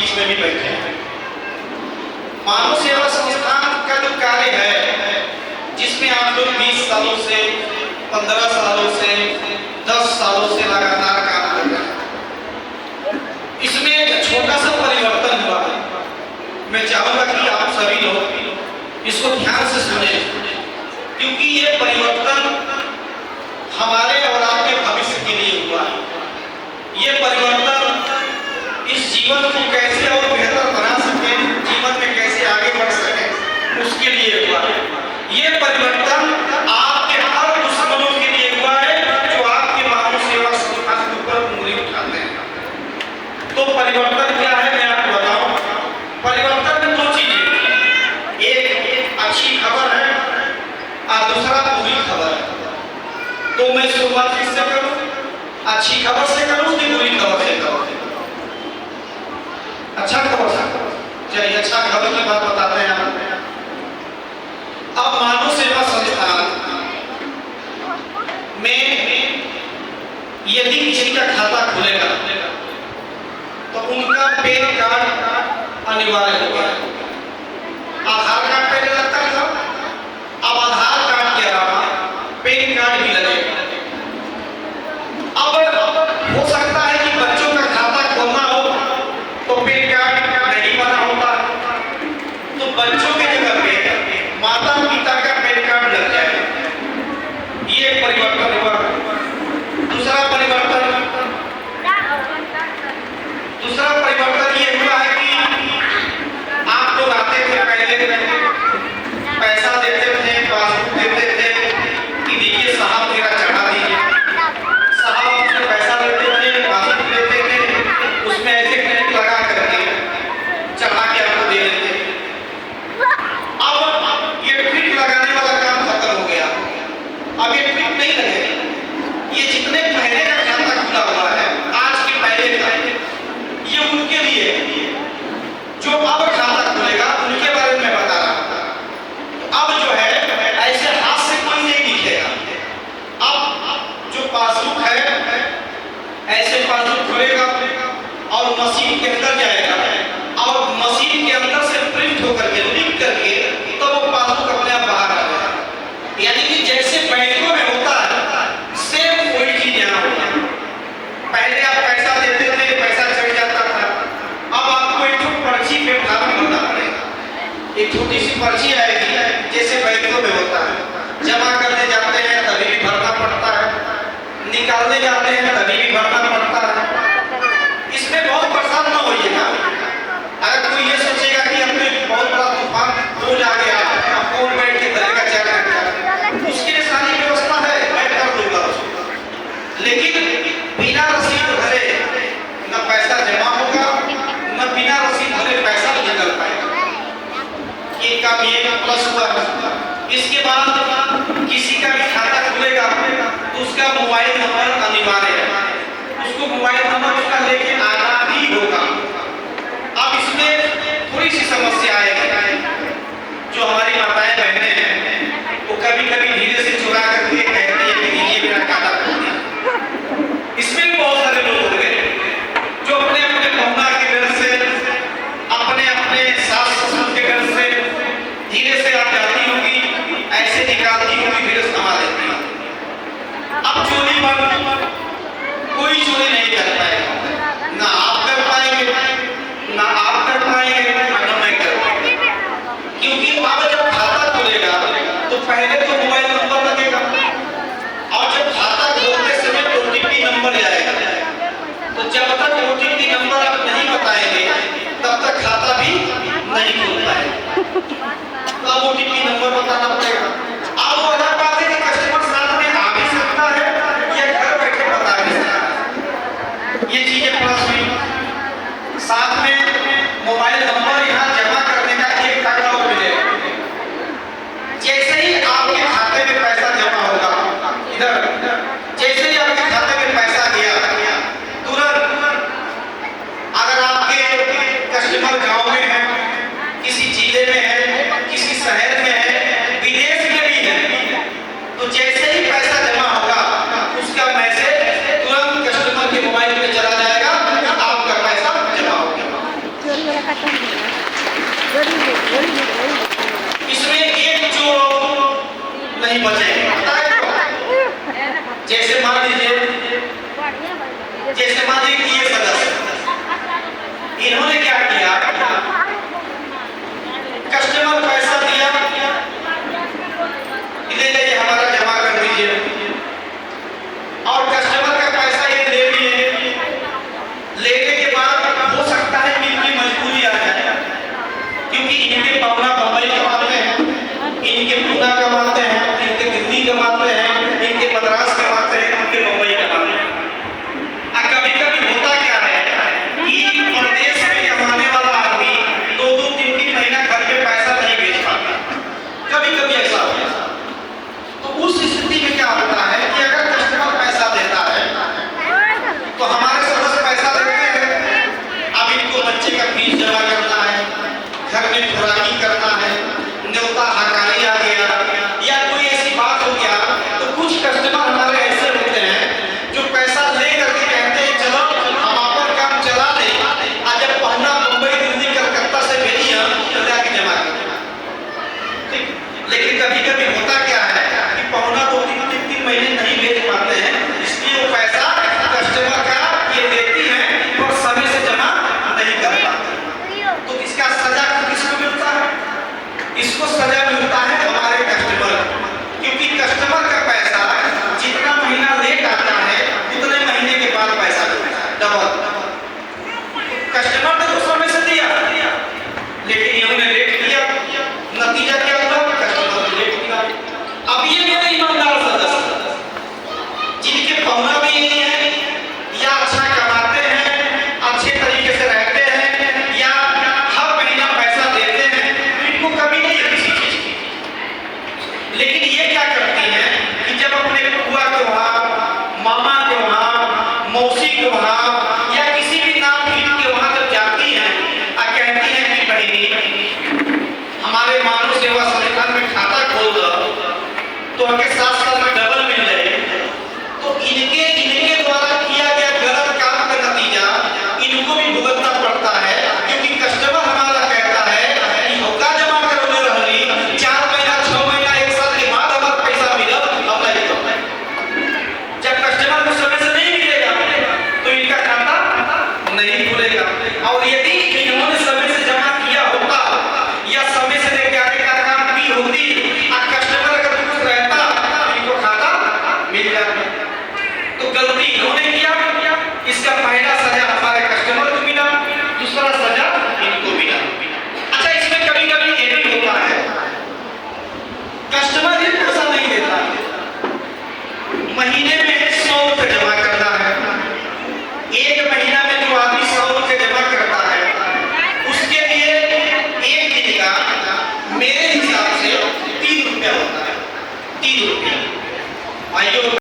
बीच में भी बैठे हैं। मानव सेवा संस्थान का जो कार्य है, जिसमें आप लोग 20 सालों से, 15 सालों से, 10 सालों से लगातार काम कर रहे हैं, इसमें एक छोटा सा परिवर्तन हुआ है। मैं चाहूंगा कि आप सभी लोग इसको ध्यान से सुने, क्योंकि ये परिवर्तन हमारे और आपके भविष्य के लिए हुआ है। ये परिवर्तन इस जीवन को कैसे और बेहतर बना सके, जीवन में कैसे आगे बढ़ सके, उसके लिए हुआ है। ये परिवर्तन आपके हर दुश्मनों के लिए हुआ है जो आपके मानव सेवा संस्थान के ऊपर उंगली उठाते हैं। तो परिवर्तन क्या है मैं आपको बताऊं। परिवर्तन में दो चीजें, एक अच्छी खबर है और दूसरा बुरी खबर है। तो मैं शुरुआत किससे करूं? अच्छी खबर से करूं कि बुरी खबर से करूं? अच्छा खबर से। चलिए अच्छा खबर की बात बताते हैं आप। अब मानव सेवा संस्थान में यदि किसी का खाता खुलेगा तो उनका पैन कार्ड अनिवार्य होगा। आधार कार्ड पहले लगता था, अब आधार कार्ड के अलावा पैन कार्ड भी लगेगा। अब हो सकता है कि बच्चों का खाता खोलना हो तो पैन कार्ड नहीं बना होता, तो बच्चों के जगह पे माता पिता का पैन कार्ड लग जाएगा। ये परिवर्तन हुआ। दूसरा परिवर्तन ये हुआ है कि आप लोग आते थे पहले, पैसा देते थे, पासबुक देते थे कि देखिए साहब मेरा चढ़ा दीजिए। साहब उसमें पैसा देते थे, पासबुक देते थे, उसमें ऐसे क्लिक लगा करके चढ़ा के आपको दे देते थे। अब ये क्लिक लगाने वाला काम खत्म हो गया। अब ये क्लिक नहीं लगेगा। ये जितने पहले का खाता खुला हुआ है, आज के पहले का, ये उनके लिए जो अब खाता खुलेगा उनके बारे में मैं बता रहा हूं। अब जो है ऐसे हाथ से कोई नहीं दिखेगा। अब जो पासबुक है ऐसे पासबुक खुलेगा और मशीन के अंदर जाएगा और मशीन के अंदर से प्रिंट होकर के लिख करके तो वो पासबुक अपने आप बाहर आ जाएगा। यानी कि जैसे बैंकों में होता है सेम वही चीज यहाँ होगा। पहले आप पैसा देते थे, पैसा चढ़ जाता था। अब आपको एक पर्ची पे फॉर्म भरना पड़ेगा। एक छोटी सी पर्ची आएगी जैसे बैंकों में होता है। जमा करने जाते हैं तभी भी भरना पड़ता है, निकालने जाते हैं तभी भी भरना पड़ता है। इसमें बहुत परेशान न होइएगा। अगर कोई ये सोचेगा कि हमने बहुत बड़ा तूफान रोज आ गया, आप कौन बैठ के भरेगा 4 घंटा, उसके लिए सारी व्यवस्था है, मैं कर दूंगा उसको। लेकिन बिना रसीद भरे न पैसा जमा होगा, न बिना रसीद भरे पैसा भी निकल पाएगा। ये काम ये प्लस हुआ है। इसके बाद किसी का भी खाता खुलेगा तो उसका मोबाइल नंबर अनिवार्य है। उसको मोबाइल नंबर उसका लेके आना भी होगा। अब इसमें थोड़ी सी समस्या आएगी। जो हमारी माताएं बहनें हैं वो कभी कभी धीरे से चुरा करके कहती है कि ये मेरा खाता खोल दिया। इसमें भी बहुत सारे लोग हो गए जो अपने अपने पहुना के घर से, अपने अपने सास ससुर के घर से धीरे से आप जाती होगी, ऐसे निकालती होगी, फिर संभाल लेती होगी। अब चोरी बंद, कोई चोरी नहीं कर पाएगा। ना आप कर पाएंगे, ना आप कर पाएंगे, ना मैं कर पाएंगे। क्योंकि अब जब खाता खुलेगा तो पहले तो मोबाइल नंबर लगेगा और जब खाता खोलते समय OTP नंबर जाएगा। तो जब तक OTP नंबर आप नहीं बताएंगे तब तक खाता भी नहीं खुल पाएगा। तब OTP नंबर बताना पड़ेगा। अब वो अलग बात है कि कस्टमर साथ में आ भी सकता है या घर बैठे बता भी सकता है। ये चीजें प्लस हुई। साथ में मोबाइल नंबर यहाँ जमा करने का एक टका और मिलेगा। जैसे ही आपके खाते में पैसा जमा होगा, इधर जैसे ही आपके खाते में पैसा गया, तुरंत अगर आपके कस्टमर गांव में है, किसी जिले में है, किसी शहर में है, विदेश में भी है, तो जैसे ही पैसा जमा होगा उसका मैसेज तुरंत कस्टमर के मोबाइल पे चला जाएगा, आपका पैसा जमा हो गया। नाव या किसी भी नाव खरीद के वहां जब जाती हैं और कहती हैं कि बहनी हमारे